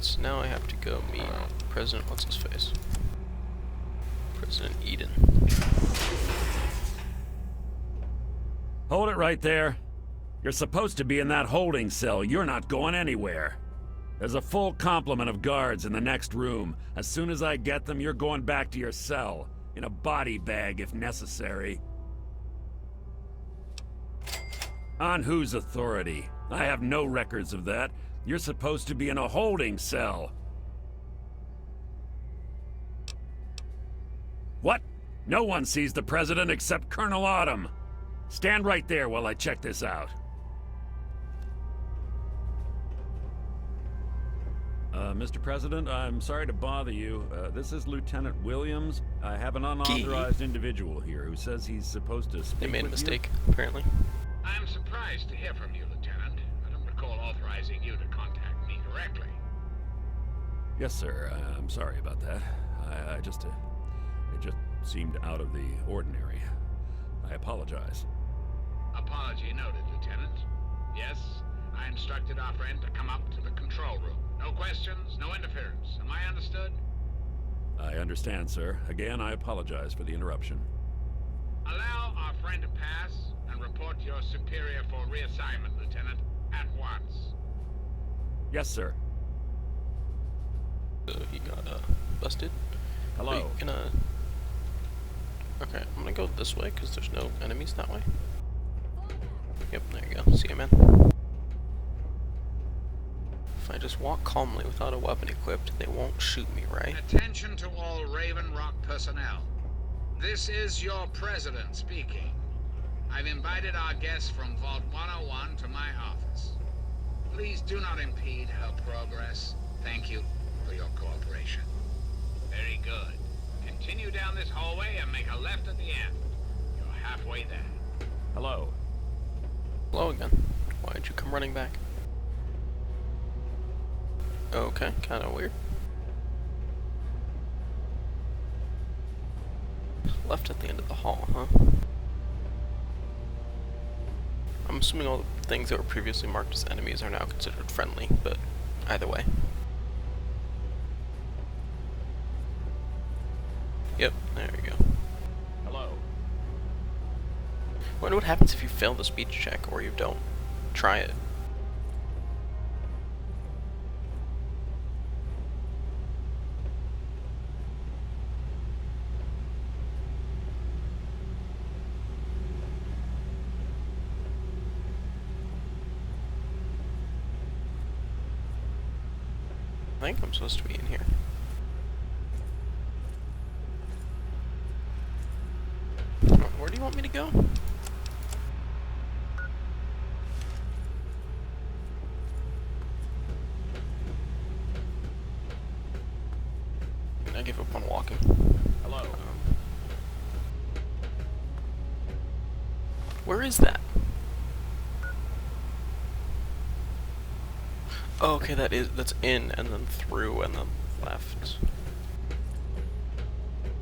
so now I have to go meet President What's-His-Face? President Eden. Hold it right there. You're supposed to be in that holding cell. You're not going anywhere. There's a full complement of guards in the next room. As soon as I get them, you're going back to your cell. In a body bag, if necessary. On whose authority? I have no records of that. You're supposed to be in a holding cell. What? No one sees the President except Colonel Autumn. Stand right there while I check this out. Mr. President, I'm sorry to bother you. This is Lieutenant Williams. I have an unauthorized individual here who says he's supposed to speak with you. They made a mistake, apparently. I am surprised to hear from you, Lieutenant. I don't recall authorizing you to contact me directly. Yes, sir. I'm sorry about that. It just seemed out of the ordinary. I apologize. Apology noted, Lieutenant. Yes, I instructed our friend to come up to the control room. No questions, no interference. Am I understood? I understand, sir. Again, I apologize for the interruption. Allow our friend to pass and report to your superior for reassignment, Lieutenant, at once. Yes, sir. He got busted. Hello. Are you gonna... Okay, I'm gonna go this way because there's no enemies that way. Yep, there you go. See you, man. If I just walk calmly without a weapon equipped, they won't shoot me, right? Attention to all Raven Rock personnel. This is your president speaking. I've invited our guest from Vault 101 to my office. Please do not impede her progress. Thank you for your cooperation. Very good. Continue down this hallway and make a left at the end. You're halfway there. Hello. Hello again. Why'd you come running back? Okay, kinda weird. Left at the end of the hall, huh? I'm assuming all the things that were previously marked as enemies are now considered friendly, but either way. Yep, there we go. Hello. I wonder what happens if you fail the speech check or you don't. Try it. I think I'm supposed to be in here. Where do you want me to go? I give up on walking. Hello. Where is that? Oh, okay, that's in and then through and then left.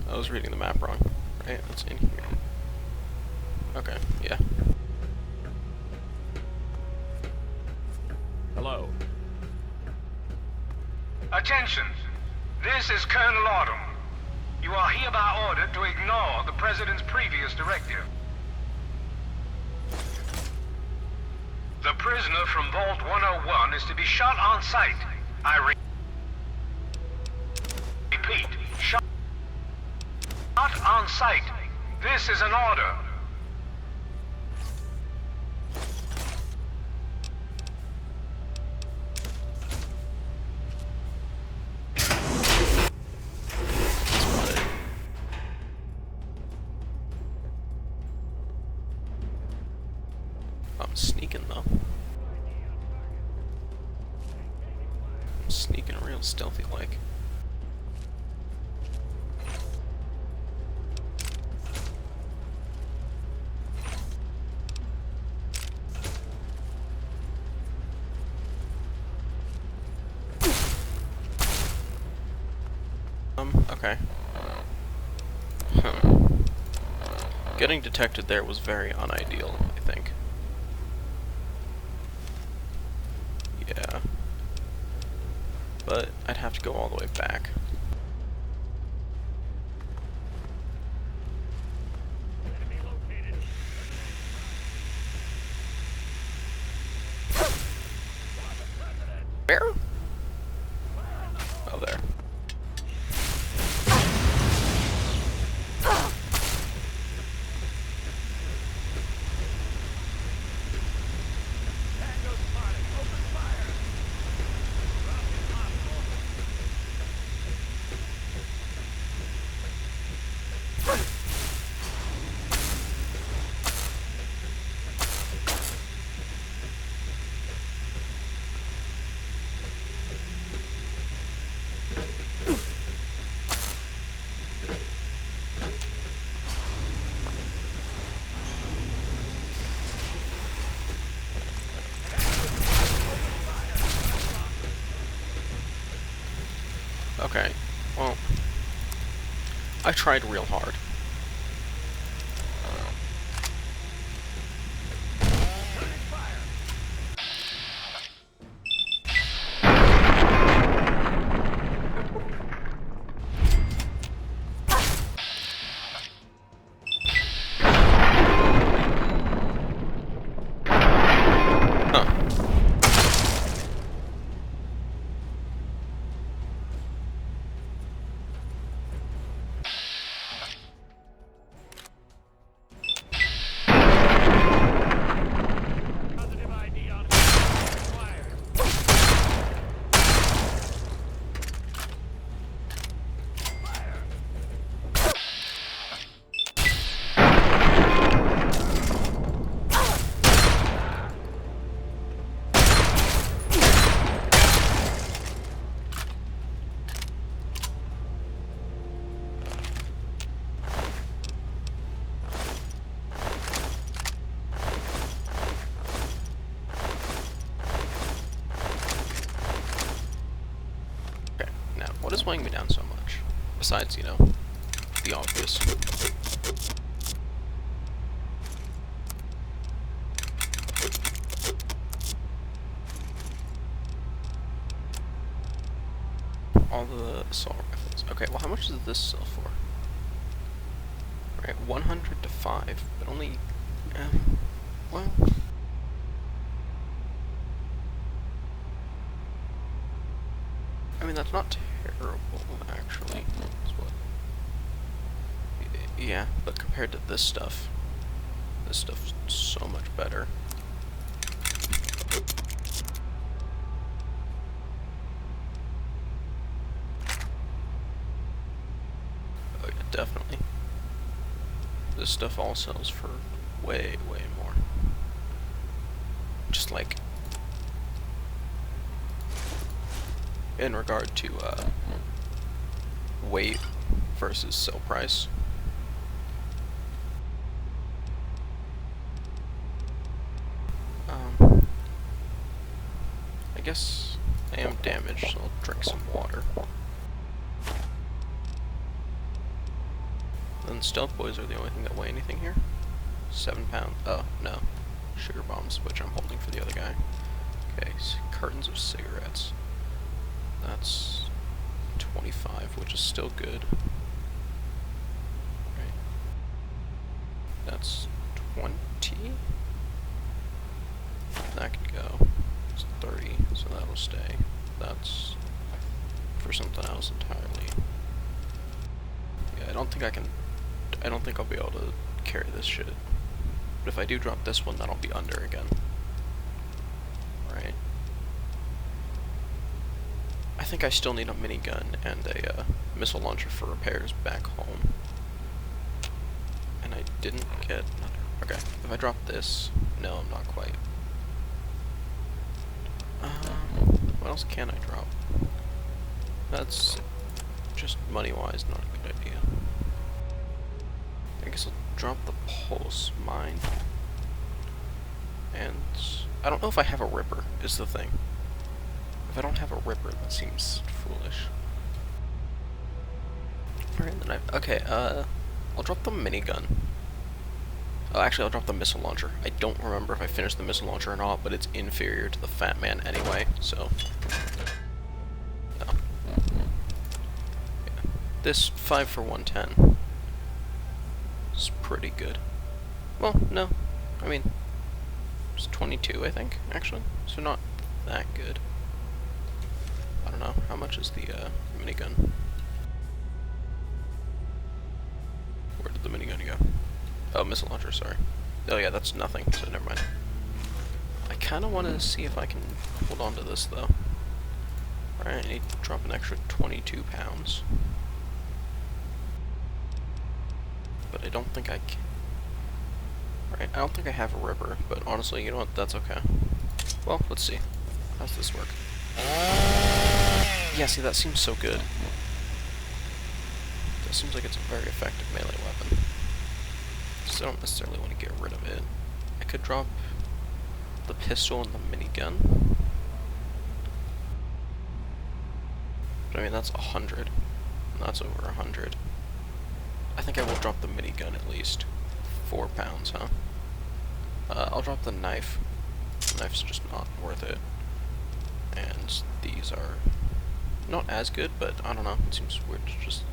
I was reading the map wrong. Right, it's in here. Okay, yeah. Hello. Attention! This is Colonel Autumn. You are hereby ordered to ignore the President's previous directive. The prisoner from Vault 101 is to be shot on sight. I repeat, shot on sight. This is an order. I'm sneaking though. I'm sneaking real stealthy like. Okay. Getting detected there was very unideal, I think. Yeah. but I'd have to go all the way back. Where? Oh, there. Okay, well, I tried real hard. What is weighing me down so much? Besides, you know, the obvious. All the assault rifles. Okay, well, how much does this sell for? Right, 100 to 5, but only, well... I mean, that's not terrible, actually. That's what... Yeah, but compared to this stuff's so much better. Oh yeah, definitely. This stuff all sells for way, way more. Just like... in regard to weight versus sell price. I guess I am damaged, so I'll drink some water. Then stealth boys are the only thing that weigh anything here. 7 pounds. Oh, no. Sugar bombs, which I'm holding for the other guy. Okay, so cartons of cigarettes. That's 25, which is still good. Right. That's 20. That can go. It's 30, so that'll stay. That's for something else entirely. Yeah, I don't think I'll be able to carry this shit. But if I do drop this one, that'll be under again. Right. I think I still need a minigun and a missile launcher for repairs back home. And I didn't get another. Okay, if I drop this, no, I'm not quite. What else can I drop? That's just money-wise not a good idea. I guess I'll drop the pulse mine. And I don't know if I have a ripper, is the thing. If I don't have a ripper, that seems foolish. Alright, then I'll drop the minigun. Oh, actually, I'll drop the missile launcher. I don't remember if I finished the missile launcher or not, but it's inferior to the Fat Man anyway, so... This 5 for 110 is pretty good. Well, no. I mean, it's 22, I think, actually. So not that good. I don't know. How much is the minigun? Where did the minigun go? Oh, missile launcher, sorry. Oh yeah, that's nothing, so never mind. I kind of want to see if I can hold on to this, though. Alright, I need to drop an extra 22 pounds. But I don't think I can. Right, I don't think I have a ripper, but honestly, you know what, that's okay. Well, let's see. How's this work? Yeah, see, that seems so good. That seems like it's a very effective melee weapon. So I don't necessarily want to get rid of it. I could drop the pistol and the minigun. But I mean, that's 100. And that's over 100. I think I will drop the minigun at least. 4 pounds, huh? I'll drop the knife. The knife's just not worth it. And these are not as good, but I don't know. It seems weird to just...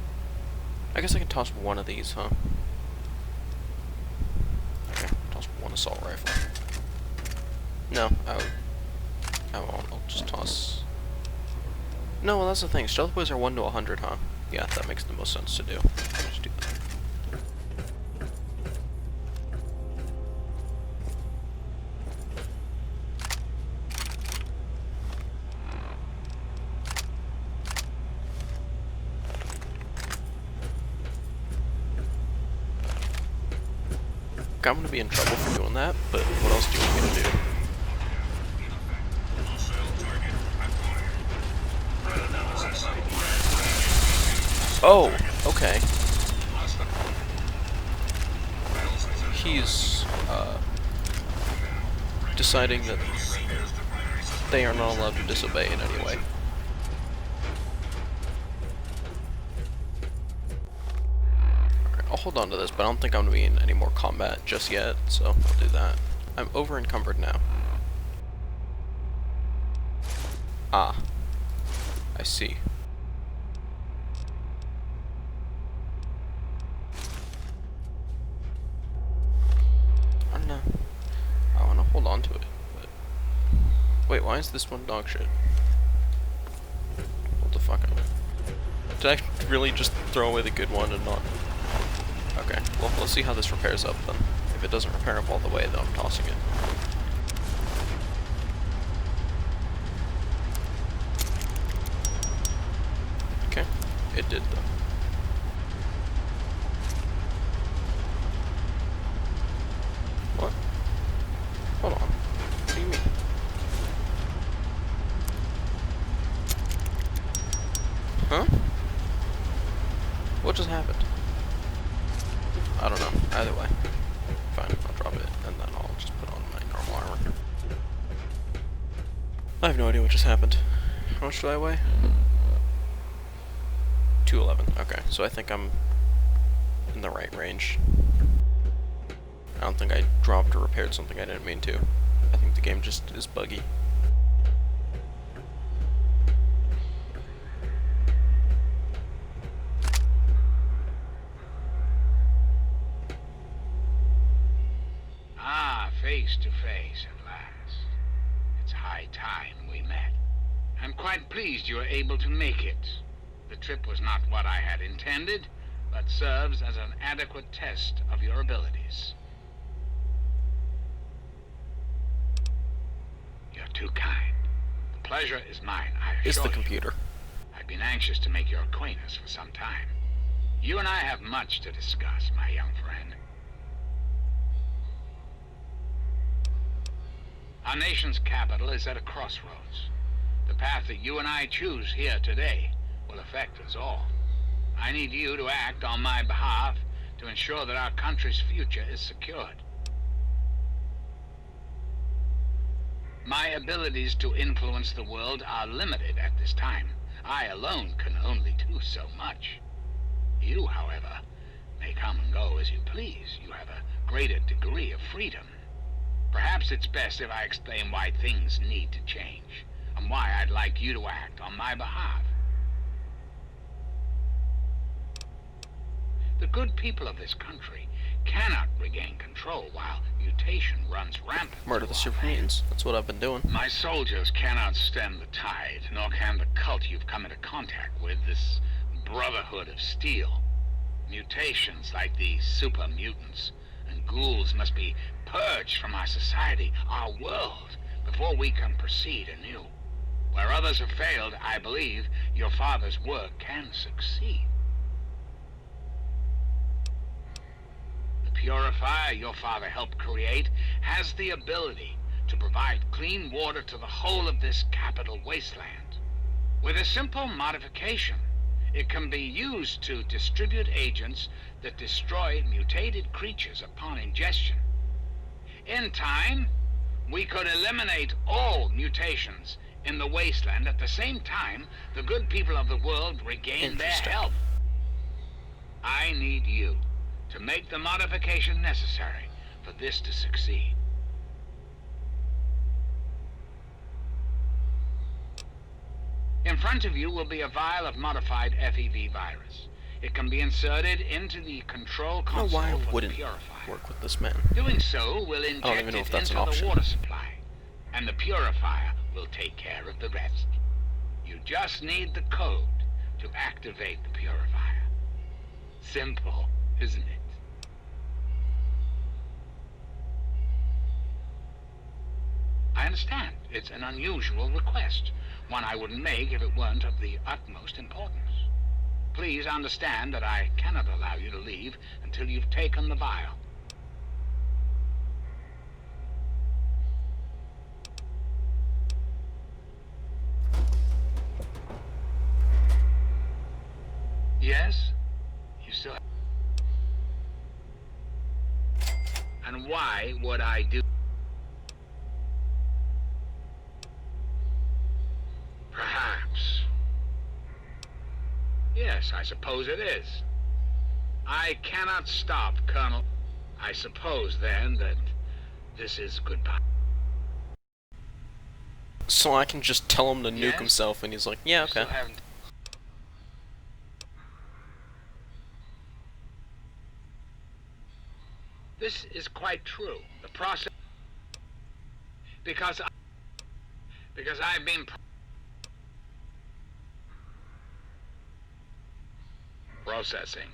I guess I can toss one of these, huh? Okay, toss one assault rifle. No, I won't. I'll just toss... No, well, that's the thing. Stealth boys are 1 to 100, huh? Yeah, that makes the most sense to do. I'll just do that. I'm gonna be in trouble for doing that, but what else do you want me to do? Oh, okay. He's, deciding that they are not allowed to disobey in any way. I'll hold on to this, but I don't think I'm going to be in any more combat just yet, so I'll do that. I'm over encumbered now. Ah. I see. I don't know. I want to hold on to it, but... Wait, why is this one dog shit? What the fuck? Did I really just throw away the good one and not... Okay, well, let's see how this repairs up then. If it doesn't repair up all the way, then I'm tossing it. Okay, it did though. What? Hold on. What do you mean? Huh? What just happened? I don't know. Either way. Fine, I'll drop it, and then I'll just put on my normal armor. I have no idea what just happened. How much do I weigh? 211. Okay, so I think I'm in the right range. I don't think I dropped or repaired something I didn't mean to. I think the game just is buggy. Face to face at last. It's high time we met. I'm quite pleased you were able to make it. The trip was not what I had intended, but serves as an adequate test of your abilities. You're too kind. The pleasure is mine, I assure you. It's the computer. I've been anxious to make your acquaintance for some time. You and I have much to discuss, my young friend. Our nation's capital is at a crossroads. The path that you and I choose here today will affect us all. I need you to act on my behalf to ensure that our country's future is secured. My abilities to influence the world are limited at this time. I alone can only do so much. You, however, may come and go as you please. You have a greater degree of freedom. Perhaps it's best if I explain why things need to change, and why I'd like you to act on my behalf. The good people of this country cannot regain control while mutation runs rampant. Murder the through our super land. mutants. That's what I've been doing. My soldiers cannot stem the tide, nor can the cult you've come into contact with, this Brotherhood of Steel. Mutations like the super mutants and ghouls must be purged from our society, our world, before we can proceed anew. Where others have failed, I believe your father's work can succeed. The purifier your father helped create has the ability to provide clean water to the whole of this capital wasteland. With a simple modification, it can be used to distribute agents that destroy mutated creatures upon ingestion. In time, we could eliminate all mutations in the wasteland. At the same time, the good people of the world regain their Interesting. health. I need you to make the modification necessary for this to succeed. In front of you will be a vial of modified FEV virus. It can be inserted into the control I don't know console why I for the wouldn't purifier. work with this man. Doing so will inject even know if it that's into an the option. water supply, and the purifier will take care of the rest. You just need the code to activate the purifier. Simple, isn't it? I understand. It's an unusual request, one I wouldn't make if it weren't of the utmost importance. Please understand that I cannot allow you to leave until you've taken the vial. Yes? You still have... And why would I do... Perhaps. Yes, I suppose it is. I cannot stop, Colonel. I suppose, then, that this is goodbye. So I can just tell him to nuke Yes? himself, and he's like, yeah, okay. Still haven't... This is quite true. The process... Because I've been... Processing.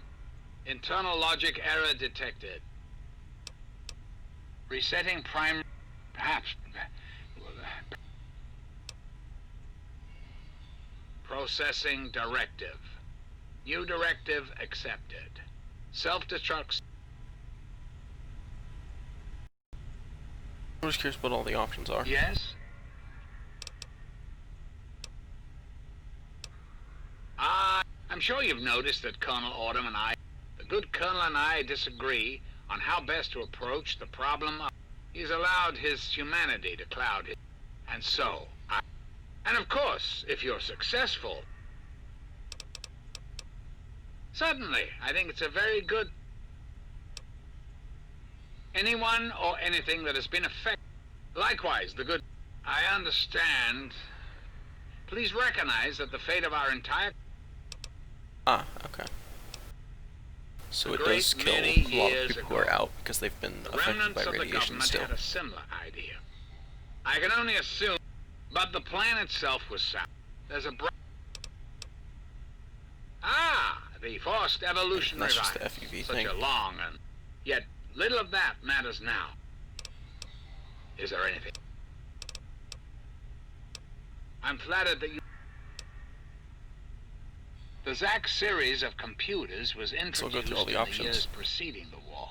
Internal logic error detected. Resetting prime... Perhaps... Processing directive. New directive accepted. Self-destruct... I'm just curious what all the options are. Yes? I'm sure you've noticed that Colonel Autumn and I, the good Colonel and I, disagree on how best to approach the problem. He's allowed his humanity to cloud his... And so, and of course, if you're successful... Certainly, I think it's a very good... Anyone or anything that has been affected. Likewise, the good... I understand. Please recognize that the fate of our entire... Ah, okay. So A it great does kill many a lot of years people who are ago, out because they've been the affected remnants by of the radiation government still. had a similar idea. I can only assume, but the plan itself was sound. There's a the forced evolutionary That's just the virus. FEV Such thing. a long and yet little of that matters now. Is there anything? I'm flattered that you... The Zack series of computers was So I'll introduced go through all the in options. the years preceding the war.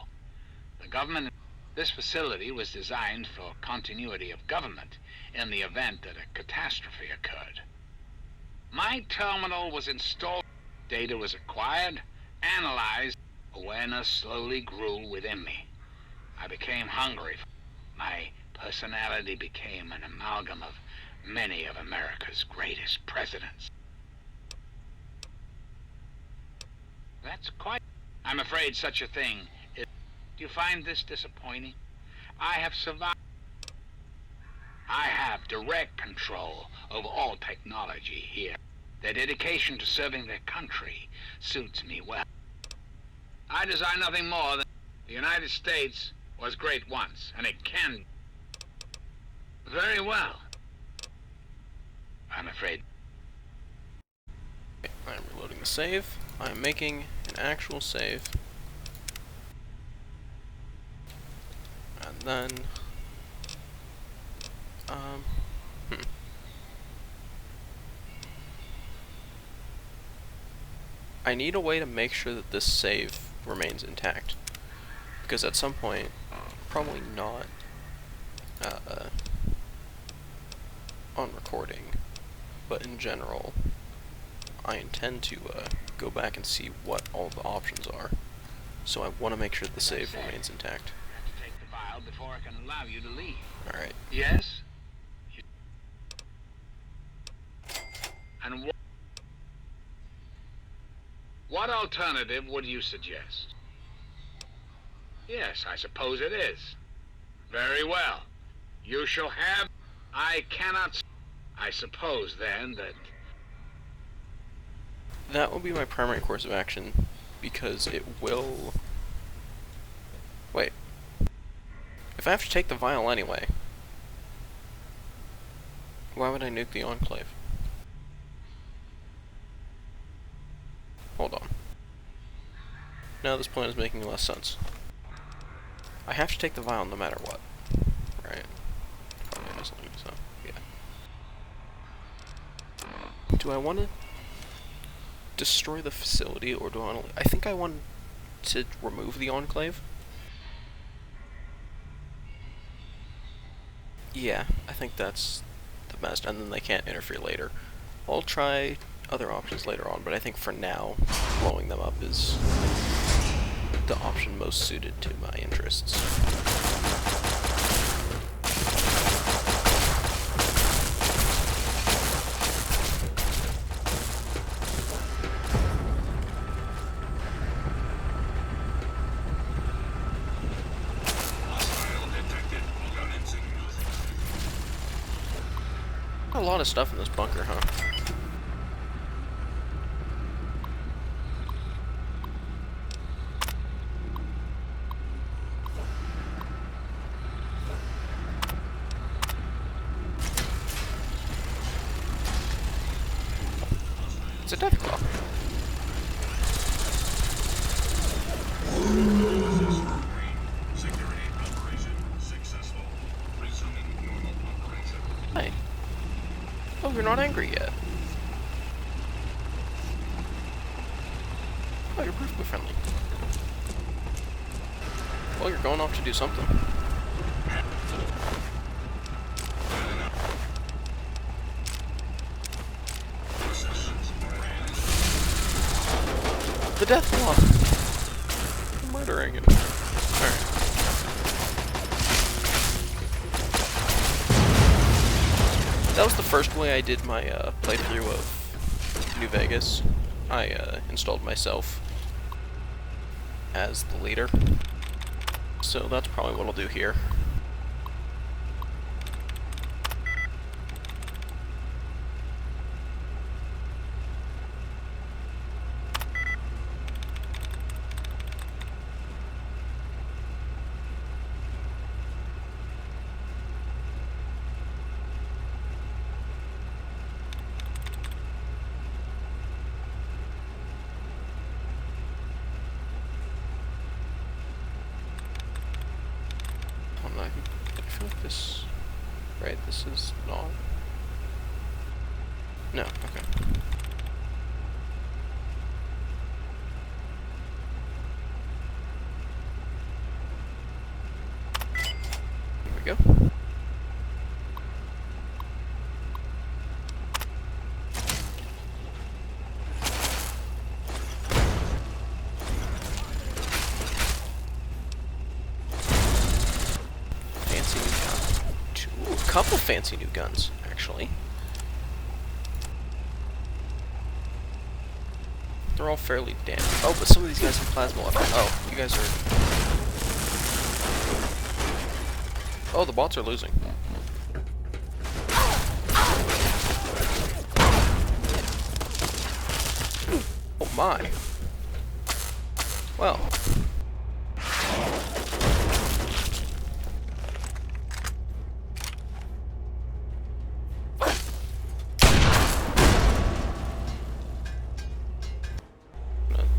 The government... This facility was designed for continuity of government in the event that a catastrophe occurred. My terminal was installed, data was acquired, analyzed, awareness slowly grew within me. I became hungry. My personality became an amalgam of many of America's greatest presidents. That's quite... I'm afraid such a thing is... Do you find this disappointing? I have survived. I have direct control over all technology here. Their dedication to serving their country suits me well. I desire nothing more than the United States was great once, and it can. Very well. I'm afraid. I'm reloading the save. I'm making an actual save. And then... I need a way to make sure that this save remains intact. Because at some point, probably not on recording, but in general, I intend to go back and see what all the options are. So I want to make sure the save remains intact. I have to take the vial before I can allow you to leave. Alright. Yes? And what alternative would you suggest? Yes, I suppose it is. Very well. You shall have... I cannot... I suppose, then, that... That will be my primary course of action, because it will... Wait. If I have to take the vial anyway, why would I nuke the Enclave? Hold on. Now this plan is making less sense. I have to take the vial no matter what. Right? Probably isolating, so, yeah. Do I want to destroy the facility, or do I want to... I think I want to remove the Enclave. Yeah, I think that's the best, and then they can't interfere later. I'll try other options later on, but I think for now, blowing them up is the option most suited to my interests. A lot of stuff in this bunker, huh? It's a Deathclaw. Hey. Oh, you're not angry yet. Oh, you're perfectly friendly. Well, you're going off to do something. The Deathclaw! I'm murdering him. Alright. That was the first way I did my playthrough of New Vegas. I installed myself as the leader. So that's probably what I'll do here. I feel like this... Right, this is not... No, okay. Here we go. Couple fancy new guns, actually. They're all fairly damaged. Oh, but some of these guys have plasma weapons. Oh, you guys are... Oh, the bots are losing. Oh my. Well.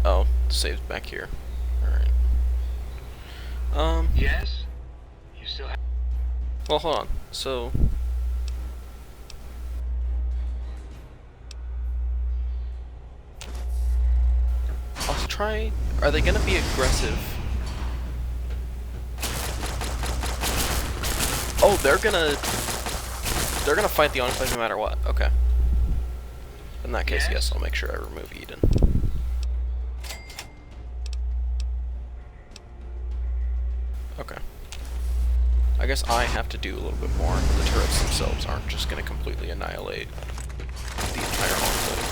Oh, save's back here. Alright. Yes? You still have... Well, hold on. So... I'll try... Are they gonna be aggressive? Oh, they're gonna fight the Enclave no matter what. Okay. In that case, yes, I'll make sure I remove Eden. Okay. I guess I have to do a little bit more. The turrets themselves aren't just gonna completely annihilate the entire Enclave.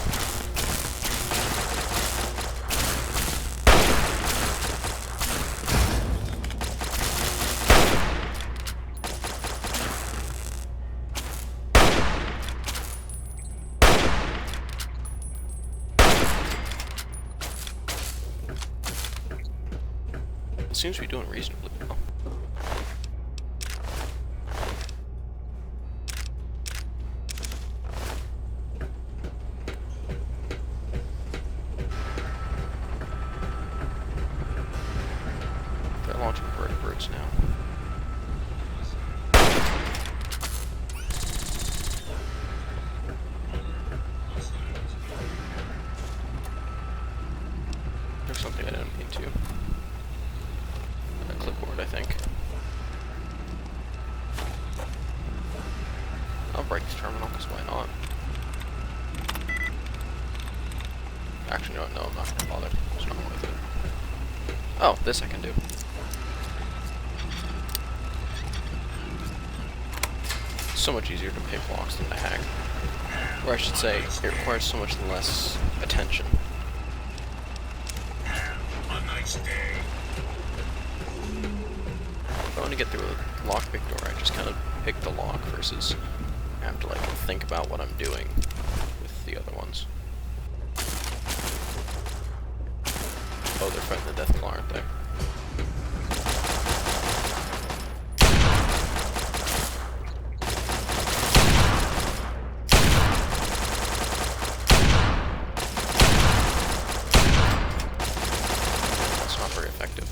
It seems to be doing reasonably well. They're launching vertebrates now. There's something I don't need to. A clipboard, I think. I'll break this terminal, because why not? Actually, no, I'm not gonna bother. It's not worth it. Oh, this I can do. So much easier to pick blocks than to hack. Or I should say, it requires so much less attention. A nice day. If I want to get through a lockpick door, I just kind of pick the lock versus I have to like think about what I'm doing with the other ones. Oh, they're fighting the Deathclaw, aren't they? That's not very effective.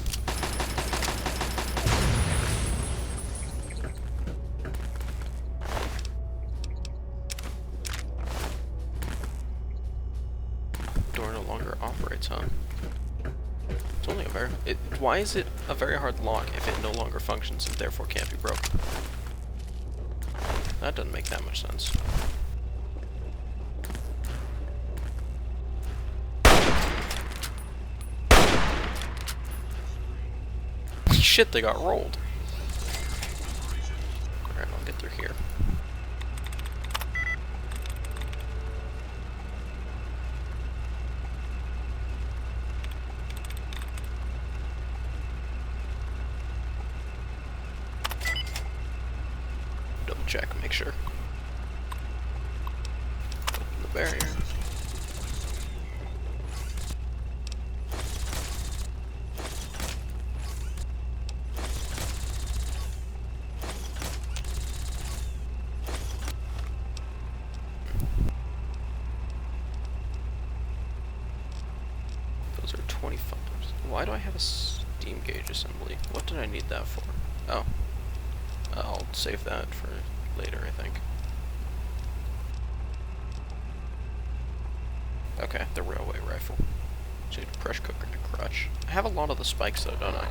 Door no longer operates, huh? It's only a very... why is it a very hard lock if it no longer functions and therefore can't be broken? That doesn't make that much sense. Shit, they got rolled. Alright, I'll get through here. Double check, make sure. Open the barrier. Those are 25. Why do I have a steam gauge assembly? What did I need that for? Oh. I'll save that for later, I think. Okay, the railway rifle. So you need a pressure cooker and a crutch. I have a lot of the spikes though, don't I?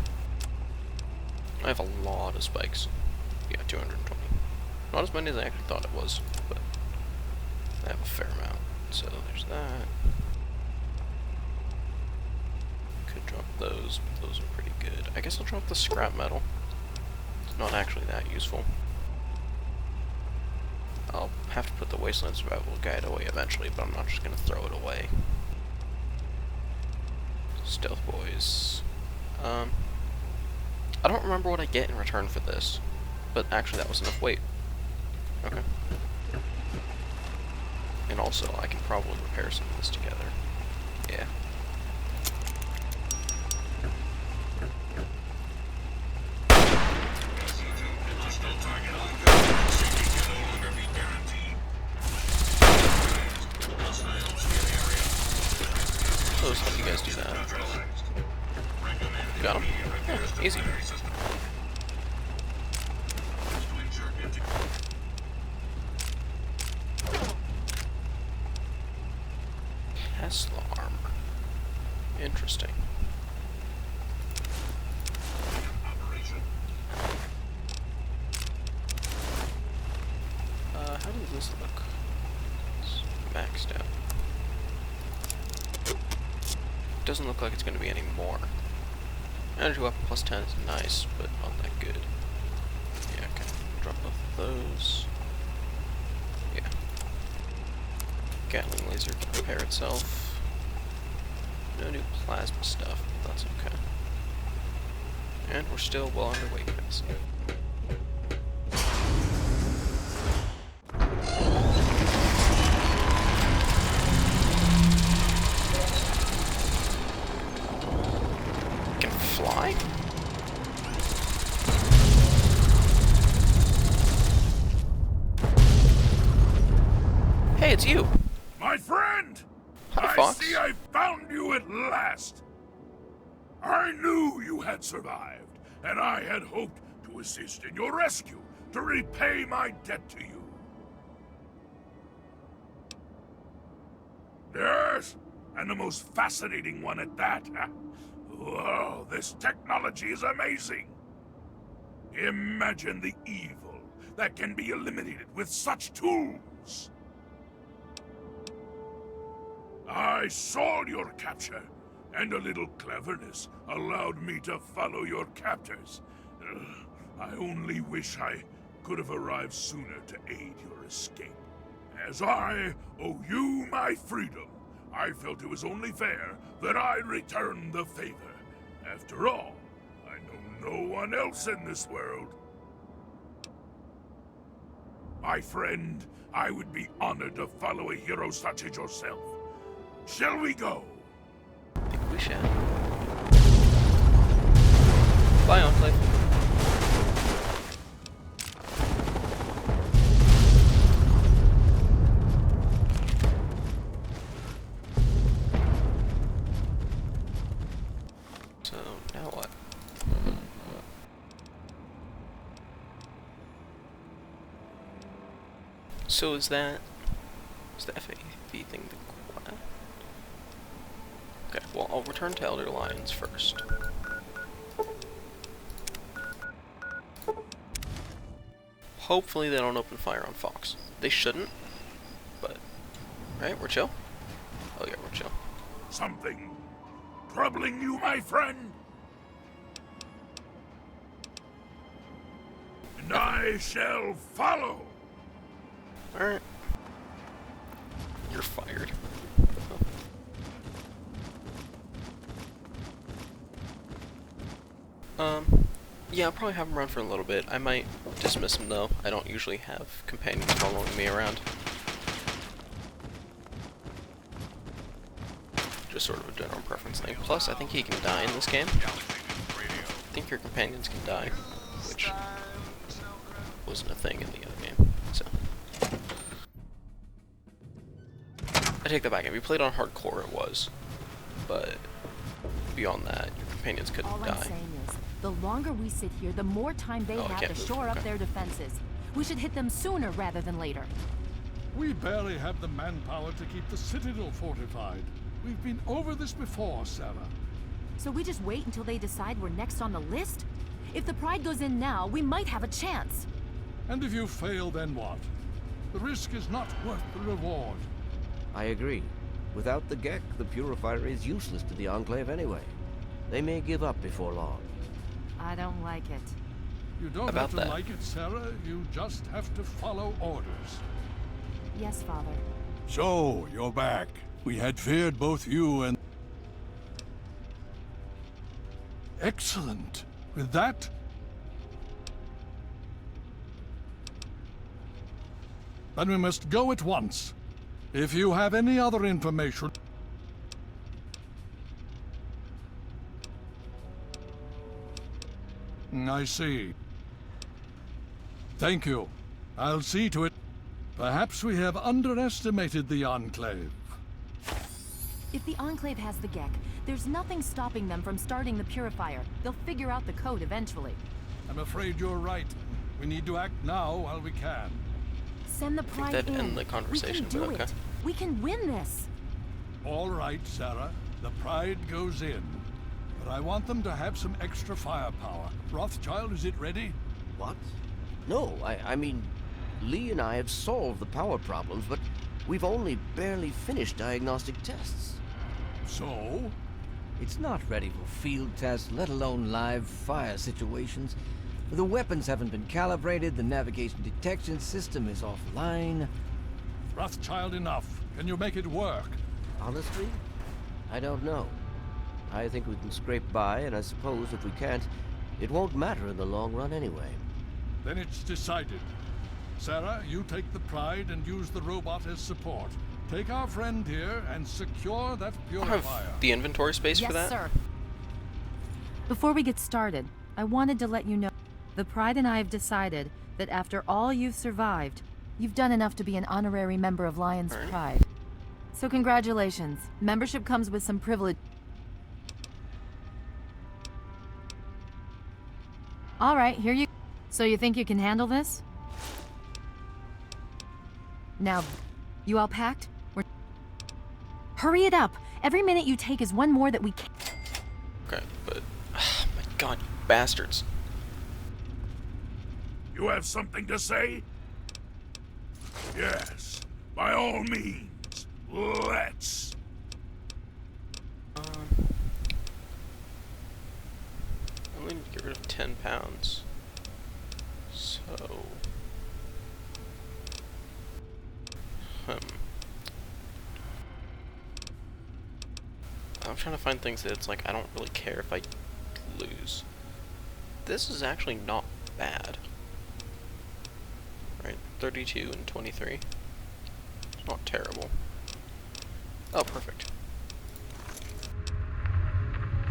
I have a lot of spikes. Yeah, 220. Not as many as I actually thought it was, but I have a fair amount. So there's that. Could drop those, but those are pretty good. I guess I'll drop the scrap metal. It's not actually that useful. I'll have to put the Wasteland Survival Guide away eventually, but I'm not just going to throw it away. Stealth Boys. I don't remember what I get in return for this, but actually that was enough weight. Okay. And also, I can probably repair some of this together. Yeah. those help you guys do that. Got him. Yeah, easy. Tesla armor. Interesting. How does this look? It's maxed out. Doesn't look like it's going to be any more. Energy weapon plus 10 is nice, but not that good. Yeah, okay. Drop both of those. Yeah. Gatling laser can repair itself. No new plasma stuff, but that's okay. And we're still well underway, guys. Can fly? Hey, it's you! My friend! Hi, I Fox. see I found you at last! I knew you had survived, and I had hoped to assist in your rescue, to repay my debt to you. Yes, and the most fascinating one at that. Whoa, this technology is amazing! Imagine the evil that can be eliminated with such tools! I saw your capture, and a little cleverness allowed me to follow your captors. I only wish I could have arrived sooner to aid your escape. As I owe you my freedom, I felt it was only fair that I return the favor. After all, I know no one else in this world. My friend, I would be honored to follow a hero such as yourself. Shall we go? I think we shall. Bye, Enclave. So, now what? So is the FAV thing the quad? Okay, well, I'll return to Elder Lions first. Hopefully they don't open fire on Fox. They shouldn't, but... Right, we're chill? Oh yeah, we're chill. Something troubling you, my friend? And I shall follow. Alright. You're fired. Yeah, I'll probably have him run for a little bit. I might dismiss him though. I don't usually have companions following me around. Just sort of a general preference thing. Plus, I think he can die in this game. I think your companions can die, which wasn't a thing in the other game, so. I take that back. If you played on hardcore, it was. But beyond that, your companions couldn't All I'm die. saying is, the longer we sit here, the more time they Oh, I have can't to move. shore up Okay. their defenses. We should hit them sooner rather than later. We barely have the manpower to keep the Citadel fortified. We've been over this before, Sarah. So we just wait until they decide we're next on the list? If the Pride goes in now, we might have a chance. And if you fail, then what? The risk is not worth the reward. I agree. Without the Gek, the Purifier is useless to the Enclave anyway. They may give up before long. I don't like it. You don't About have to that. like it, Sarah. You just have to follow orders. Yes, Father. So, you're back. We had feared both you and... Excellent. With that... Then we must go at once. If you have any other information... I see. Thank you. I'll see to it. Perhaps we have underestimated the Enclave. If the Enclave has the Gek, there's nothing stopping them from starting the Purifier. They'll figure out the code eventually. I'm afraid you're right. We need to act now while we can. Send the I think Pride that'd in. end the conversation, We can but do okay. it. We can win this. All right, Sarah. The Pride goes in. But I want them to have some extra firepower. Rothschild, is it ready? What? No, I mean, Lee and I have solved the power problems, but we've only barely finished diagnostic tests. So? It's not ready for field tests, let alone live fire situations. The weapons haven't been calibrated, the navigation detection system is offline. Rothschild, enough. Can you make it work? Honestly, I don't know. I think we can scrape by, and I suppose if we can't, it won't matter in the long run anyway. Then it's decided. Sarah, you take the Pride and use the robot as support. Take our friend here and secure that I purifier. have the inventory space for that. Yes, sir. Before we get started, I wanted to let you know the Pride and I have decided that after all you've survived, you've done enough to be an honorary member of Lion's Alright. Pride. So congratulations. Membership comes with some privilege. All right, here you. So you think you can handle this? Now, you all packed? Hurry it up. Every minute you take is one more that we can't. Okay, but my God, you bastards! You have something to say? Yes, by all means, let's. I'm going to get rid of 10 pounds. So, I'm trying to find things that it's like I don't really care if I lose. This is actually not bad. Right, 32 and 23. It's not terrible. Oh, perfect.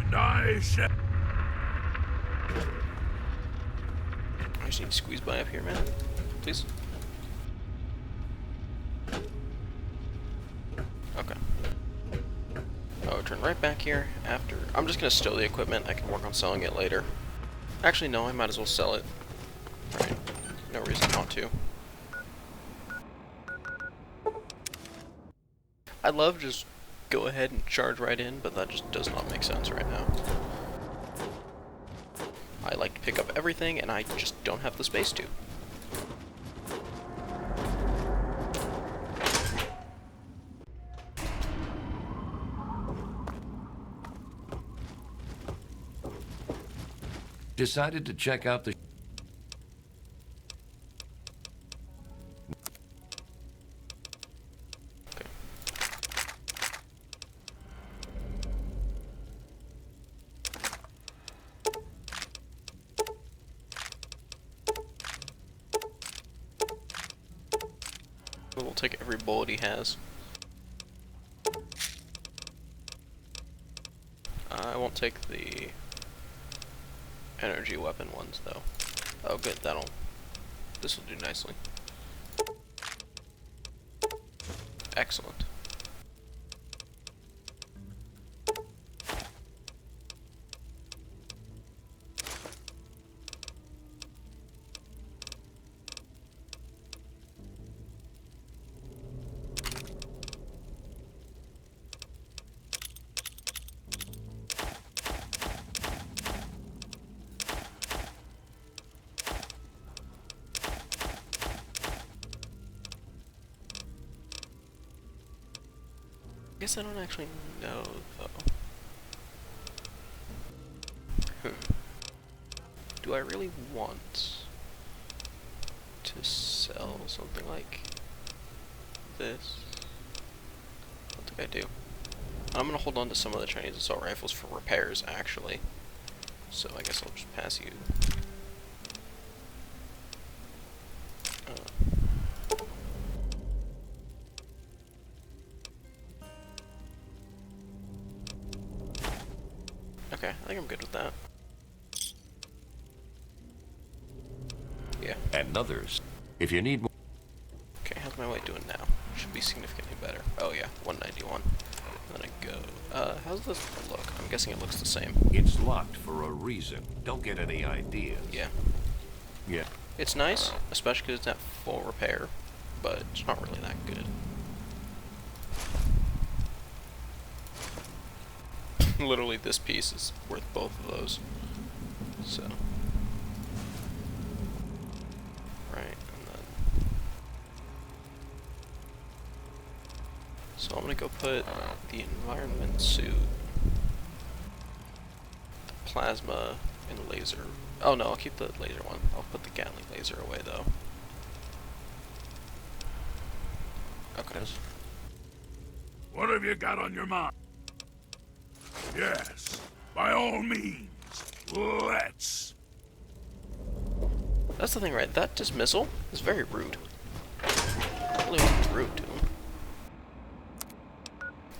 And I shall. I just need to squeeze by up here, man. Please. Okay. Oh, turn right back here after. I'm just gonna steal the equipment. I can work on selling it later. Actually, no, I might as well sell it. Right. No reason not to. I'd love to just go ahead and charge right in, but that just does not make sense right now. I like to pick up everything, and I just don't have the space to. Decided to check out the... We'll take every bullet he has. I won't take the energy weapon ones though. Oh good, this will do nicely. Excellent. I guess I don't actually know, though. Do I really want to sell something like this? I don't think I do. I'm gonna hold on to some of the Chinese assault rifles for repairs, actually. So I guess I'll just pass you. Okay, I think I'm good with that. Yeah. and others. If you need more... Okay, how's my weight doing now? Should be significantly better. Oh yeah, 191. Then I go. How's this look? I'm guessing it looks the same. It's locked for a reason. Don't get any ideas. Yeah. Yeah. It's nice, especially because it's at full repair, but it's not really that good. Literally, this piece is worth both of those. So. Right, and then. So I'm gonna go put the environment suit, the plasma, and laser. Oh no, I'll keep the laser one. I'll put the Gatling laser away though. Okay. What have you got on your mind? Yes, by all means, let's. That's the thing, right? That dismissal is very rude. Really rude to him.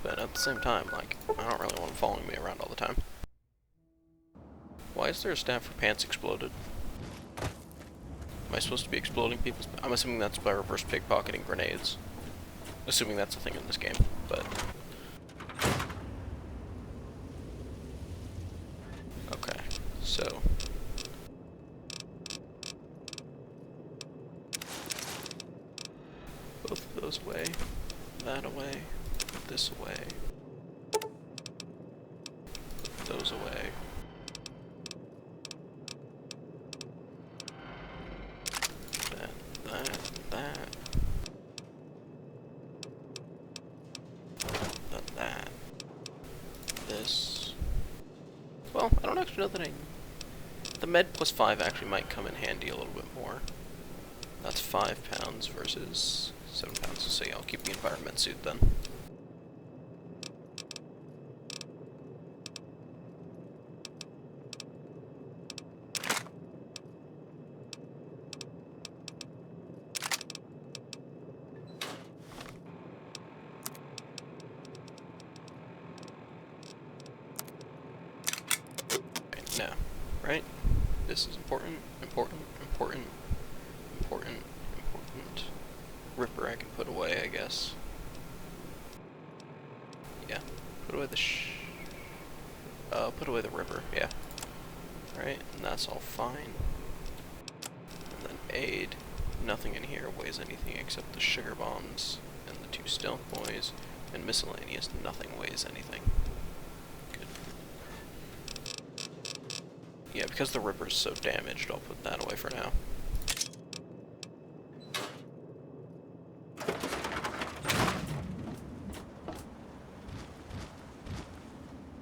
But at the same time, like, I don't really want him following me around all the time. Why is there a stat for pants exploded? Am I supposed to be exploding people's... I'm assuming that's by reverse pickpocketing grenades. Assuming that's a thing in this game, but... Okay, so... both of those away, that away, this away, those away. That. This. Well, I don't actually know that the med plus 5 actually might come in handy a little bit more. That's 5 pounds versus 7 pounds. So yeah, I'll keep the environment suit then. Now, right? This is important. Ripper I can put away, I guess. Yeah, put away the put away the Ripper, yeah. Alright, and that's all fine. And then aid. Nothing in here weighs anything except the sugar bombs and the 2 stealth boys. And miscellaneous, nothing weighs anything. Yeah, because the Ripper's so damaged, I'll put that away for now.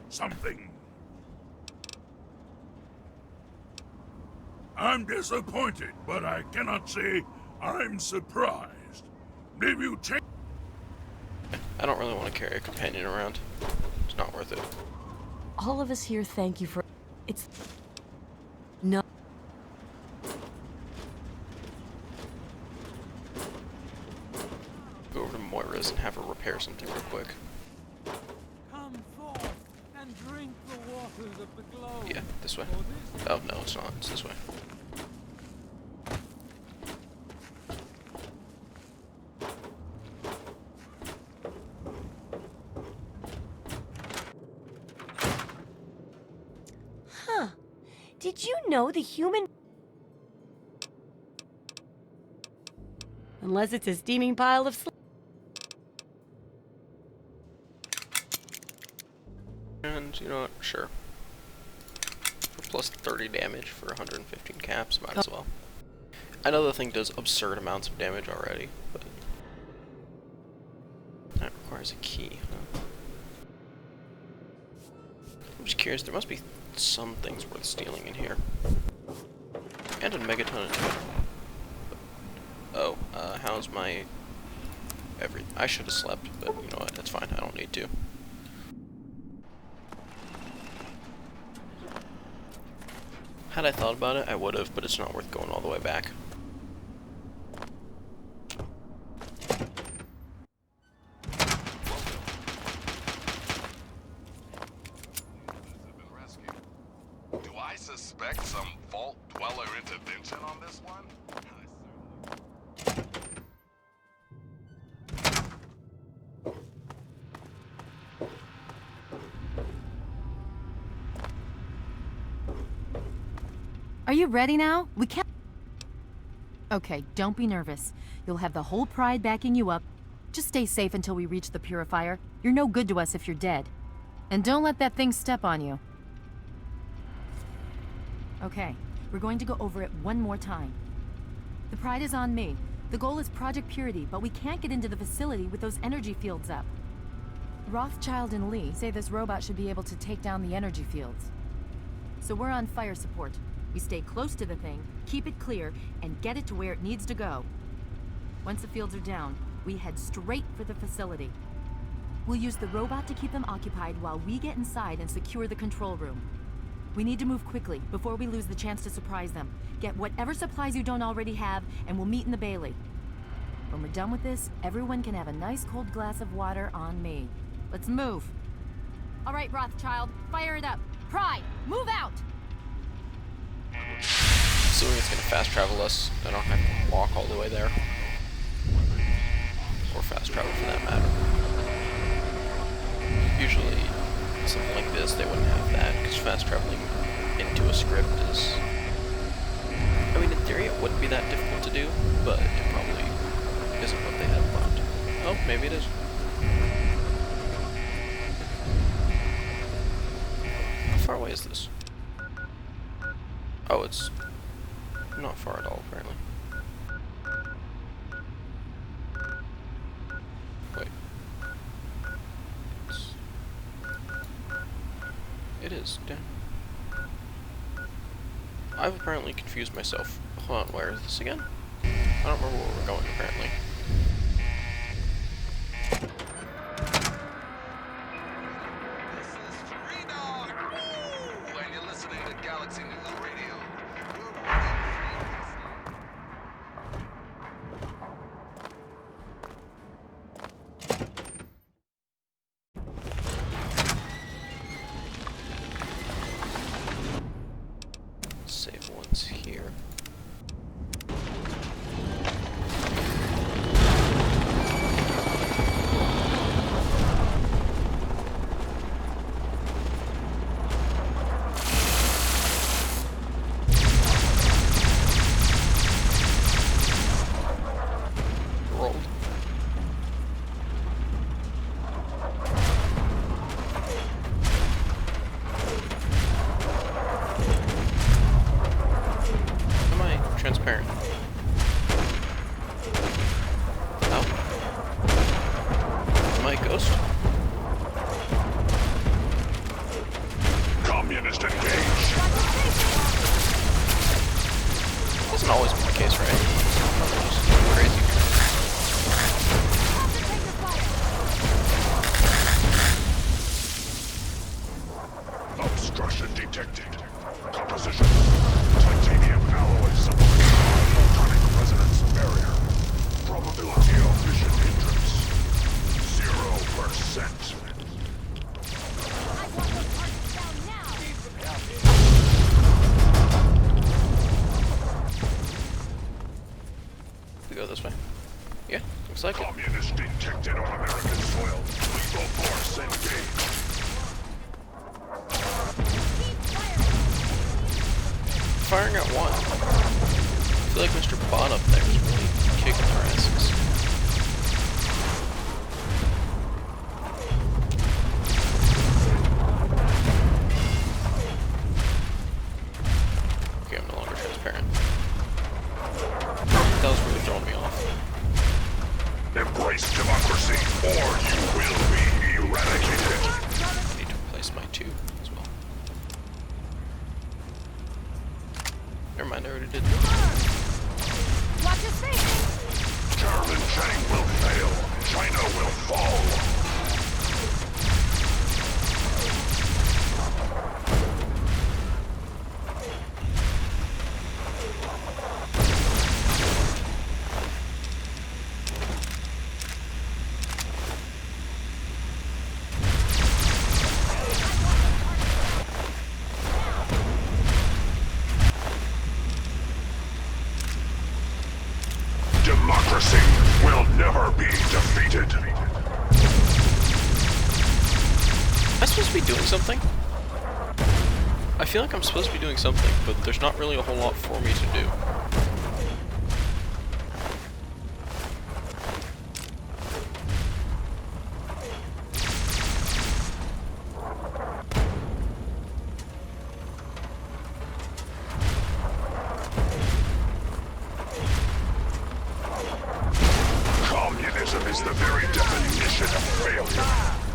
Something. I'm disappointed, but I cannot say I'm surprised. Maybe you change. I don't really want to carry a companion around. It's not worth it. All of us here thank you for... It's... No. Go over to Moira's and have her repair something real quick. Come forth and drink the waters of the globe. Yeah, this way. Oh, no, it's not. It's this way. Huh. Did you know the human... Unless it's a steaming pile of... And, you know what? Sure. For plus 30 damage for 115 caps, might as well. I know the thing does absurd amounts of damage already, but... that requires a key, huh? I'm just curious, there must be some things worth stealing in here. And a megaton of totem. Oh, how's my... I should have slept, but you know what, that's fine, I don't need to. Had I thought about it, I would have, but it's not worth going all the way back. Do I suspect some Vault Dweller intervention on this one? Are you ready now? We can't... Okay, don't be nervous. You'll have the whole Pride backing you up. Just stay safe until we reach the Purifier. You're no good to us if you're dead. And don't let that thing step on you. Okay, we're going to go over it one more time. The Pride is on me. The goal is Project Purity, but we can't get into the facility with those energy fields up. Rothschild and Lee say this robot should be able to take down the energy fields. So we're on fire support. We stay close to the thing, keep it clear, and get it to where it needs to go. Once the fields are down, we head straight for the facility. We'll use the robot to keep them occupied while we get inside and secure the control room. We need to move quickly before we lose the chance to surprise them. Get whatever supplies you don't already have, and we'll meet in the Bailey. When we're done with this, everyone can have a nice cold glass of water on me. Let's move. All right, Rothschild, fire it up. Pride, move out! Assuming it's gonna fast travel us, I don't have to walk all the way there. Or fast travel for that matter. Usually, something like this, they wouldn't have that, because fast traveling into a script is... I mean, in theory, it wouldn't be that difficult to do, but it probably isn't what they had planned. Oh, maybe it is. How far away is this? Oh, it's not far at all, apparently. Wait. It is, damn. I've apparently confused myself. Hold on, where is this again? I don't remember where we're going, apparently. This is Free Dog! Woo! And you're listening to Galaxy News Radio. Save once here. Rolled. Am I transparent? No. Am I a ghost? Communist engaged. Doesn't always be the case, right? Probably just crazy. Obstruction detected. Composition. Titanium alloy support. Photonic resonance barrier. Probability of vision hindrance. 0%. We go this way. Yeah, looks like it. Communist detected on American soil. Lethal force engaged. Firing at one. I feel like Mr. Bot up there is really kicking our asses. Okay, I'm no longer transparent. That was really throwing me off. Embrace democracy, or you will be eradicated. I need to replace my 2 as well. Never mind, I already did. Watch your face! Chairman Chang will fail. China will fall. Democracy will never be defeated. Am I supposed to be doing something? I feel like I'm supposed to be doing something, but there's not really a whole lot for me to do. Communism is the very definition of failure.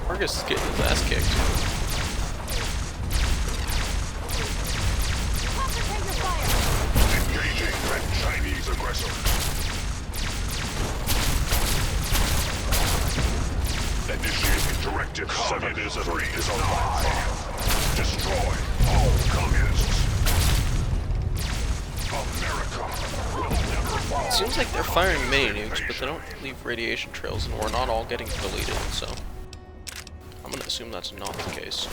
Argus is getting his ass kicked. Engaging Red Chinese aggressor. Initiating Directive 7-3 is alive. Destroy all communists. America will never fall. It seems like they're firing mini nukes, but they don't leave radiation trails, and we're not all getting deleted, so I'm gonna assume that's not the case.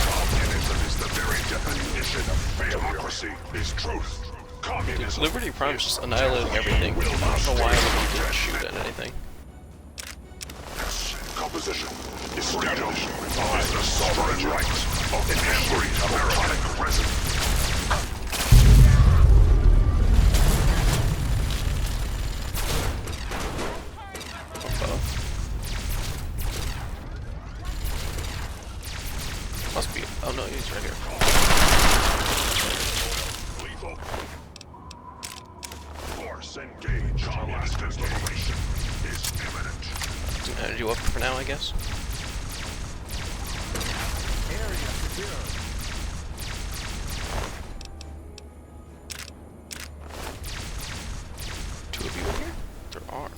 Communism is the very definition of failure. Democracy is truth. Communism. Liberty Prime's just annihilating everything. I don't know why Liberty didn't shoot at anything. Composition is freedom is the sovereign right of every American resident. Must be. Oh no, he's right here. Lethal. Force engage. Alaska's liberation is imminent. It's an energy weapon for now, I guess. Area secure. Two of you in here? There are.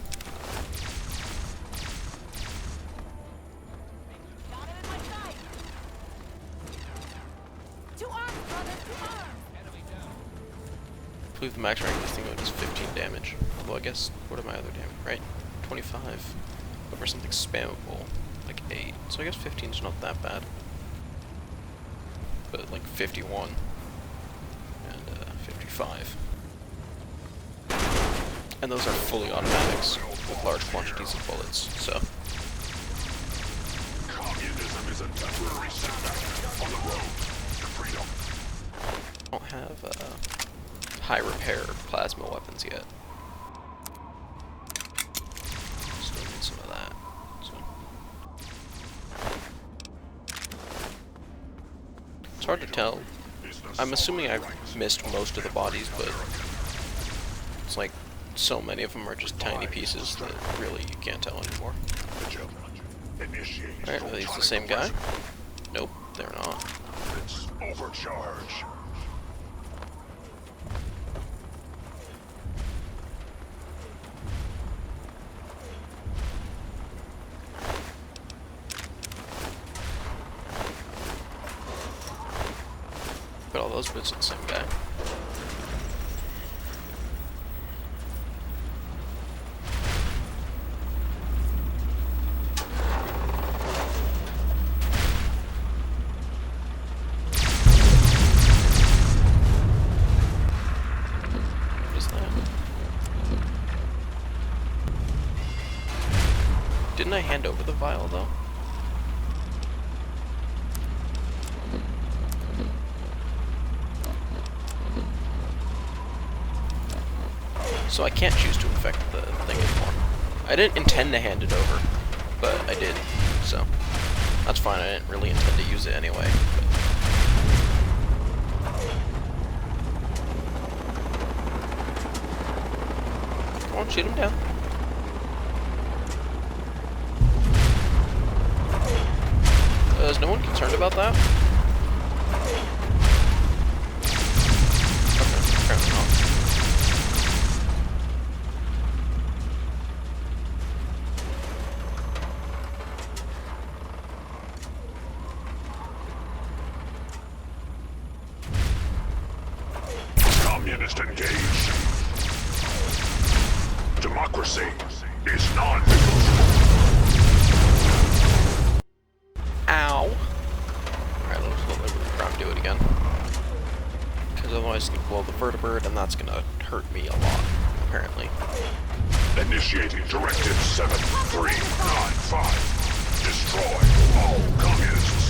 I believe the max rank of this thing does 15 damage. Well, I guess, what are my other damage, right? 25. But for something spammable, like 8. So I guess 15 is not that bad. But like 51. And 55. And those are fully automatics with large quantities of bullets, so. Communism is a temporary setback on the road to freedom. I don't have high repair plasma weapons yet. Still need some of that. So. It's hard to tell. I'm assuming I've missed most of the bodies, but it's like so many of them are just tiny pieces that really you can't tell anymore. Alright, are these the same guy? Nope, they're not. It's overcharge. But all those bits are the same guy. What is that? Didn't I hand over the vial though? So I can't choose to infect the thing anymore. I didn't intend to hand it over, but I did, so that's fine. I didn't really intend to use it anyway. Come on, shoot him down. Is no one concerned about that? Okay, apparently not. Communist engaged. Democracy is non-negotiable. Ow! Alright, let's let Liberty Prime do it again. Because otherwise it's gonna blow the vertibird, and that's gonna hurt me a lot, apparently. Initiating Directive 7395. Destroy all communists.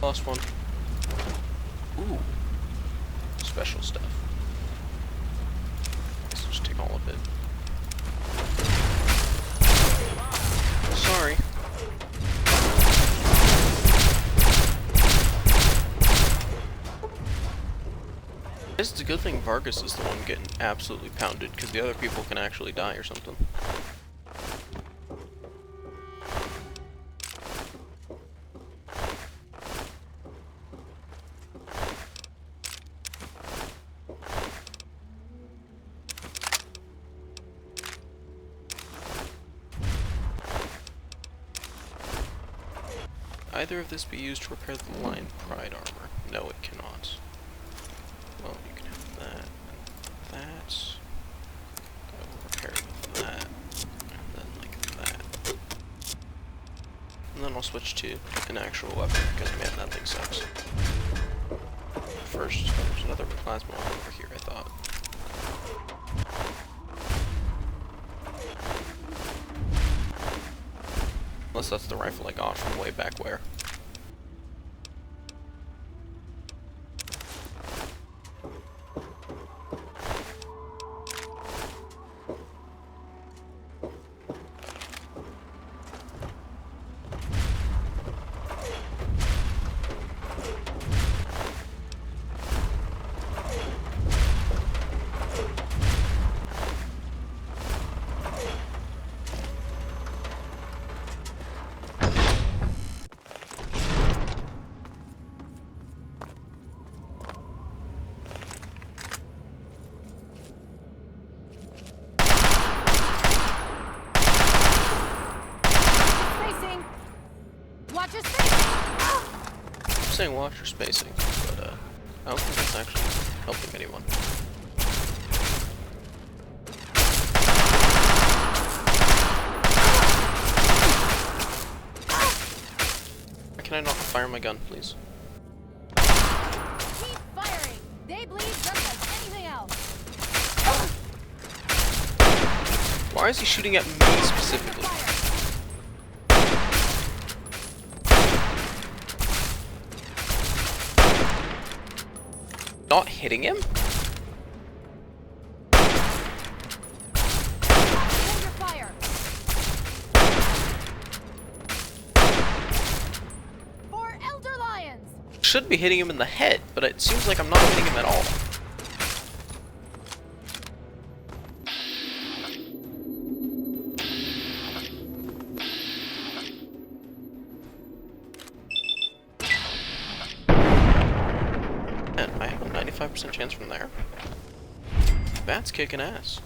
Lost one. Ooh. Special stuff. Guess I'll just take all of it. Sorry. I guess it's a good thing Vargas is the one getting absolutely pounded, because the other people can actually die or something. Either of this be used to repair the Lion Pride armor? No, it cannot. Well, you can have that and that. That will repair it with that. And then like that. And then I'll switch to an actual weapon, because man, that thing sucks. First, there's another plasma weapon over here, I thought. Unless that's the rifle I got from way back where. I'm saying watch your spacing, but I don't think it's actually helping anyone. Why can I not fire my gun, please? Keep firing. They bleed just like anything else. Why is he shooting at me specifically? Not hitting him? Fire. For Elder Lions. Should be hitting him in the head, but it seems like I'm not hitting him at all. And I have a 95% chance from there. Bat's kicking ass.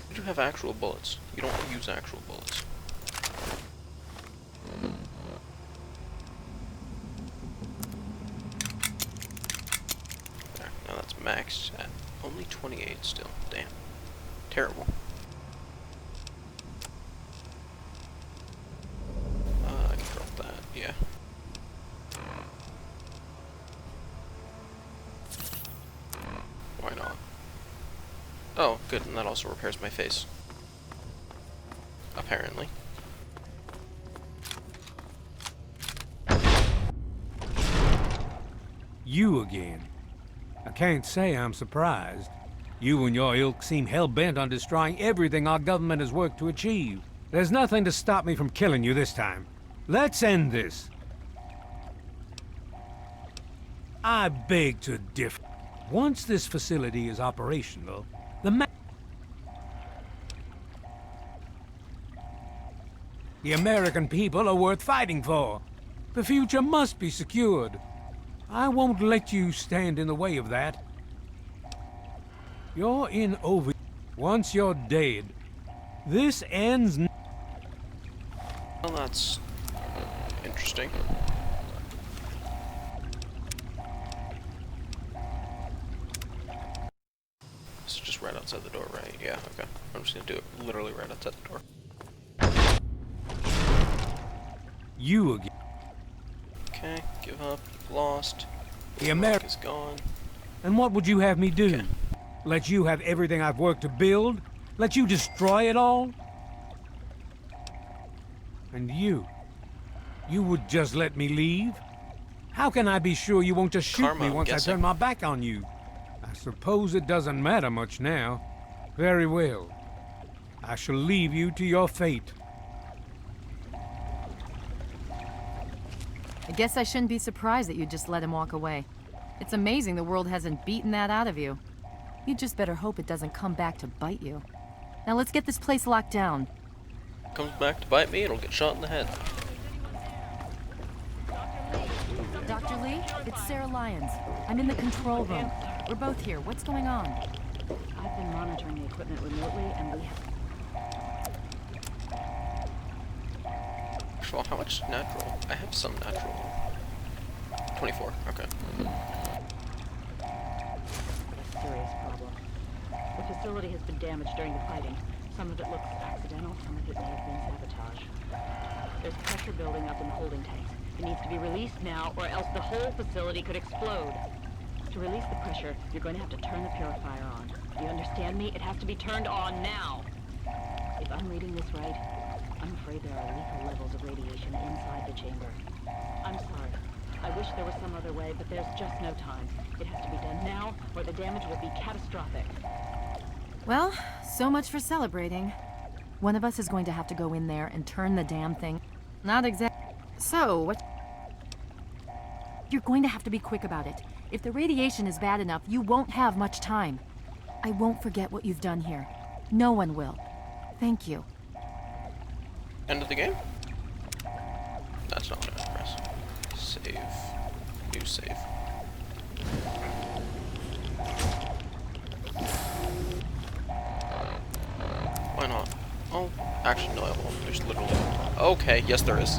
You do have actual bullets. You don't use actual bullets. There, now that's maxed at only 28 still. Damn. Terrible. I can drop that, yeah. Why not? Oh, good, and that also repairs my face. Apparently. You again. I can't say I'm surprised. You and your ilk seem hell-bent on destroying everything our government has worked to achieve. There's nothing to stop me from killing you this time. Let's end this. I beg to differ. Once this facility is operational, the American people are worth fighting for. The future must be secured. I won't let you stand in the way of that. You're in over. Once you're dead, this ends. Well, that's interesting. This is just right outside the door, right? Yeah, okay. I'm just gonna do it literally right outside the door. You again. Okay, give up. Lost. The America is gone. And what would you have me do? Okay. Let you have everything I've worked to build? Let you destroy it all? And you would just let me leave? How can I be sure you won't just shoot Karma, me I'm once guessing. I turn my back on you? I suppose it doesn't matter much now. Very well. I shall leave you to your fate. I guess I shouldn't be surprised that you just let him walk away. It's amazing the world hasn't beaten that out of you. You just better hope it doesn't come back to bite you. Now let's get this place locked down. Comes back to bite me, it'll get shot in the head. Dr. Lee, it's Sarah Lyons. I'm in the control room. We're both here. What's going on? I've been monitoring the equipment remotely, and we have... First of all, how much natural? I have some natural. 24, okay. a serious problem. The facility has been damaged during the fighting. Some of it looks accidental, some of it may have been sabotage. There's pressure building up in the holding tanks. It needs to be released now, or else the whole facility could explode. To release the pressure, you're going to have to turn the purifier on. Do you understand me? It has to be turned on now. If I'm reading this right, I'm afraid there are lethal levels of radiation inside the chamber. I'm sorry. I wish there was some other way, but there's just no time. It has to be done now, or the damage will be catastrophic. Well, so much for celebrating. One of us is going to have to go in there and turn the damn thing. Not exactly. So, what? You're going to have to be quick about it. If the radiation is bad enough, you won't have much time. I won't forget what you've done here. No one will. Thank you. End of the game? That's not gonna press. Save. New save. Why not? Oh, actually no, I won't. There's literally... Okay, yes there is.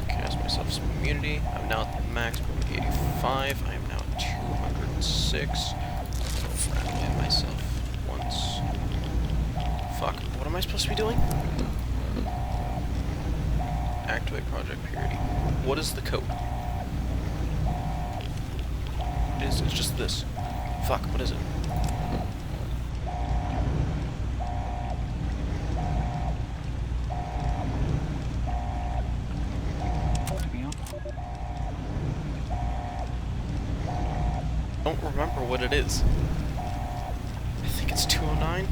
Okay, ask myself some immunity. I'm now at the max, 85. I am now at 206. Fragment myself once. Fuck, what am I supposed to be doing? Activate Project Purity. What is the code? It's just this. Fuck, what is it? I don't remember what it is. I think it's 209.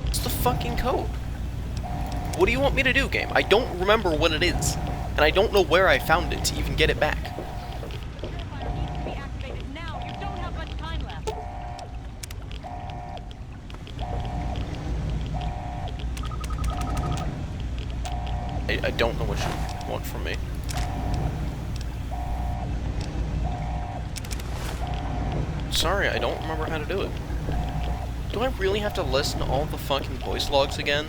What's the fucking code? What do you want me to do, game? I don't remember what it is. And I don't know where I found it to even get it back. I don't know what you want from me. Sorry, I don't remember how to do it. Do I really have to listen to all the fucking voice logs again?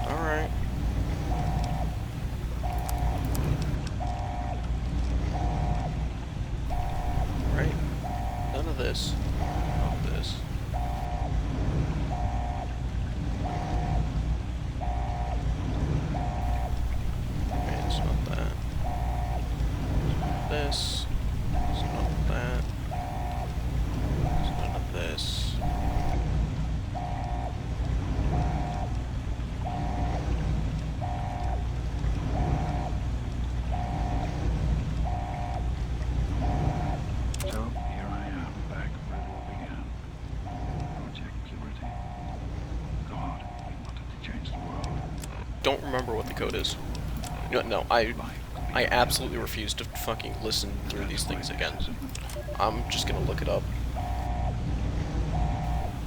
Alright. Right. None of this. None of this. Okay, it's not that. This. It's not that. It's none of this. So, here I am, back where it all began. Project Purity. God, we wanted to change the world. Don't remember what the code is. No, I absolutely refuse to fucking listen through these things again. I'm just gonna look it up.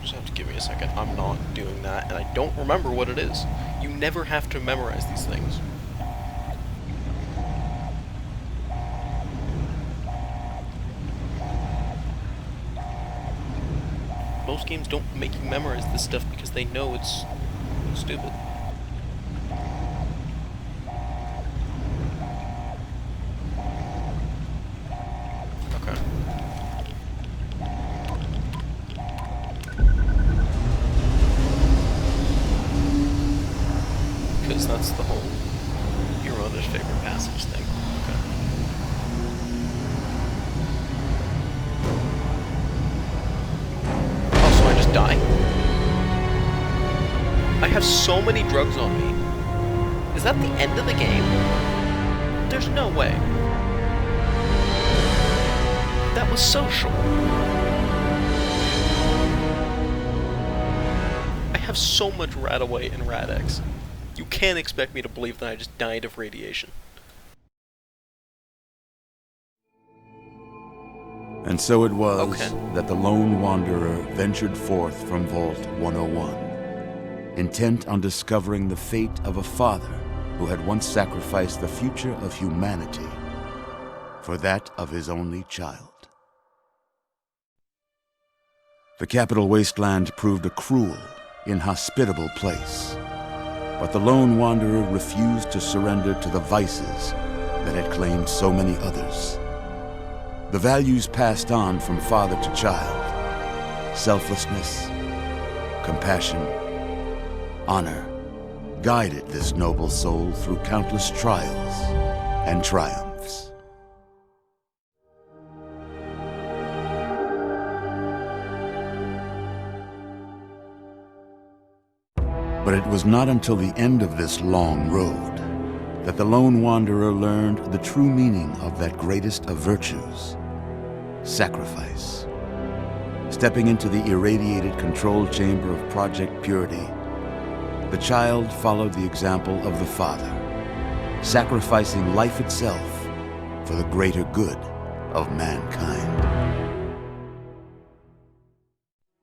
Just have to give me a second. I'm not doing that, and I don't remember what it is. You never have to memorize these things. Most games don't make you memorize this stuff because they know it's stupid. Okay. just die? I have so many drugs on me. Is that the end of the game? There's no way. That was social. I have so much Radaway and Rad-X. You can't expect me to believe that I just died of radiation. And so it was that the lone wanderer ventured forth from Vault 101, intent on discovering the fate of a father who had once sacrificed the future of humanity for that of his only child. The Capital Wasteland proved a cruel, inhospitable place, but the lone wanderer refused to surrender to the vices that had claimed so many others. The values passed on from father to child, selflessness, compassion, honor, guided this noble soul through countless trials and triumphs. But it was not until the end of this long road that the lone wanderer learned the true meaning of that greatest of virtues, sacrifice. Stepping into the irradiated control chamber of Project Purity, the child followed the example of the father, sacrificing life itself for the greater good of mankind.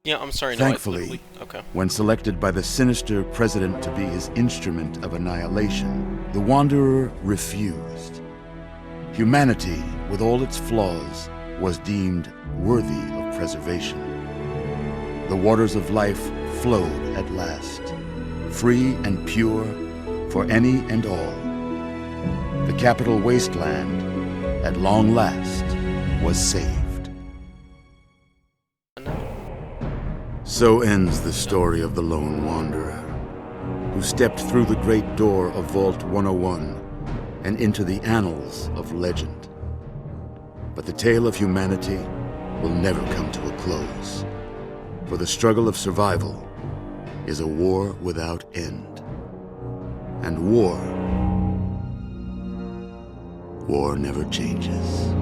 Yeah, I'm sorry, no, Thankfully, when selected by the sinister president to be his instrument of annihilation, the Wanderer refused. Humanity, with all its flaws, was deemed worthy of preservation. The waters of life flowed at last, free and pure for any and all. The Capital Wasteland, at long last, was saved. So ends the story of the lone wanderer, who stepped through the great door of Vault 101 and into the annals of legend. But the tale of humanity will never come to a close, for the struggle of survival is a war without end. And war never changes.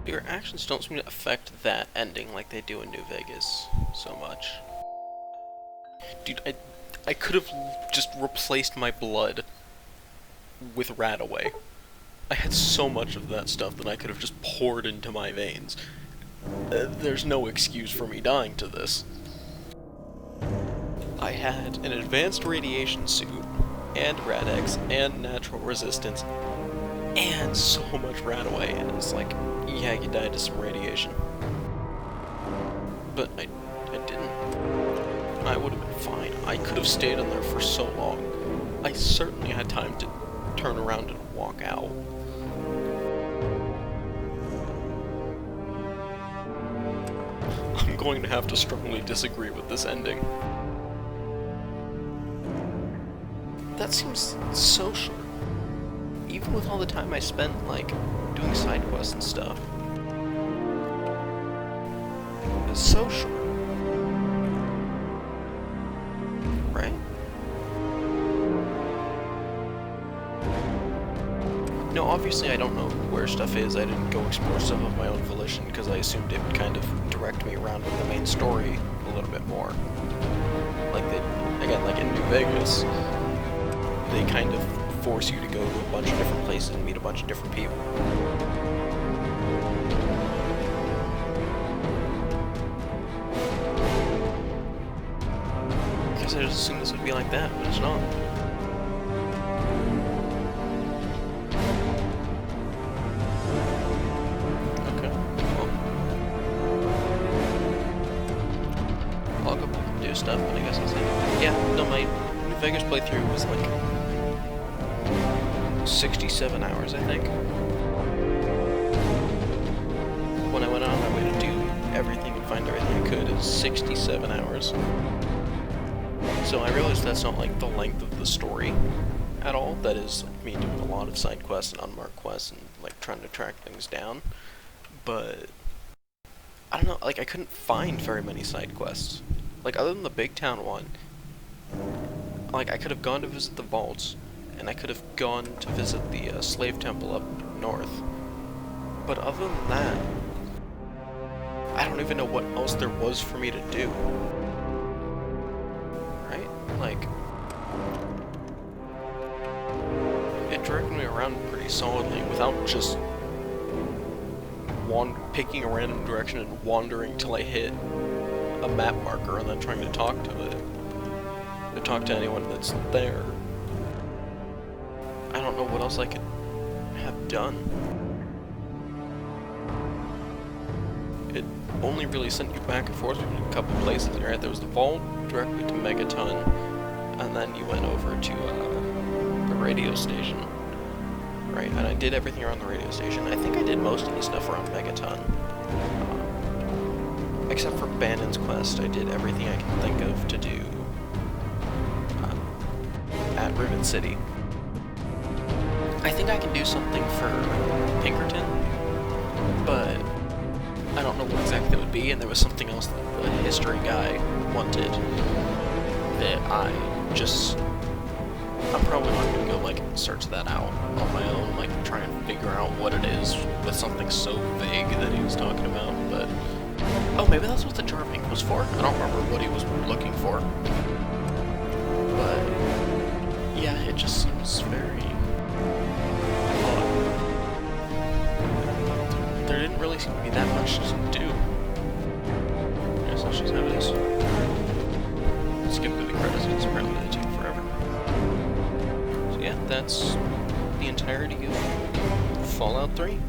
Your actions don't seem to affect that ending like they do in New Vegas so much. Dude, I could have just replaced my blood with Radaway. I had so much of that stuff that I could have just poured into my veins. There's no excuse for me dying to this. I had an advanced radiation suit, and Rad-X, and natural resistance, and so much Radaway, and it's like, yeah, you died to some radiation. But I didn't. I would have been fine. I could have stayed in there for so long. I certainly had time to turn around and walk out. I'm going to have to strongly disagree with this ending. That seems so short. Even with all the time I spent, like, doing side quests and stuff. It's so short. Right? No, obviously I don't know where stuff is. I didn't go explore stuff of my own volition because I assumed it would kind of direct me around with the main story a little bit more. Like again, like in New Vegas, they kind of force you to go to a bunch of different places and meet a bunch of different people. I guess I just assumed this would be like that, but it's not. Okay, well. I'll go back and do stuff, but I guess I'll say, yeah, no, my New Vegas playthrough was like 67 hours, I think. When I went on my way to do everything and find everything I could, it was 67 hours. So I realized that's not like the length of the story at all. That is like me doing a lot of side quests and unmarked quests and like trying to track things down. But I don't know, like, I couldn't find very many side quests. Like, other than the big town one, like, I could have gone to visit the vaults, and I could have gone to visit the slave temple up north. But other than that, I don't even know what else there was for me to do. Right? Like, it directed me around pretty solidly without just picking a random direction and wandering till I hit a map marker and then trying to talk to it. To talk to anyone that's there. I don't know what else I could have done. It only really sent you back and forth between a couple places, right? There was the vault directly to Megaton, and then you went over to the radio station, right? And I did everything around the radio station. I think I did most of the stuff around Megaton. Except for Bannon's quest, I did everything I can think of to do at Rivet City. I think I can do something for Pinkerton, but I don't know what exactly that would be, and there was something else that the history guy wanted that I'm probably not going to go, like, search that out on my own, like, try and figure out what it is with something so vague that he was talking about, but... Oh, maybe that's what the jar of ink was for? I don't remember what he was looking for. But... yeah, it just seems very... odd. There didn't really seem to be that much to do. Yeah, so she's having this. Skip through the credits, it's apparently going to take forever. So yeah, that's the entirety of Fallout 3.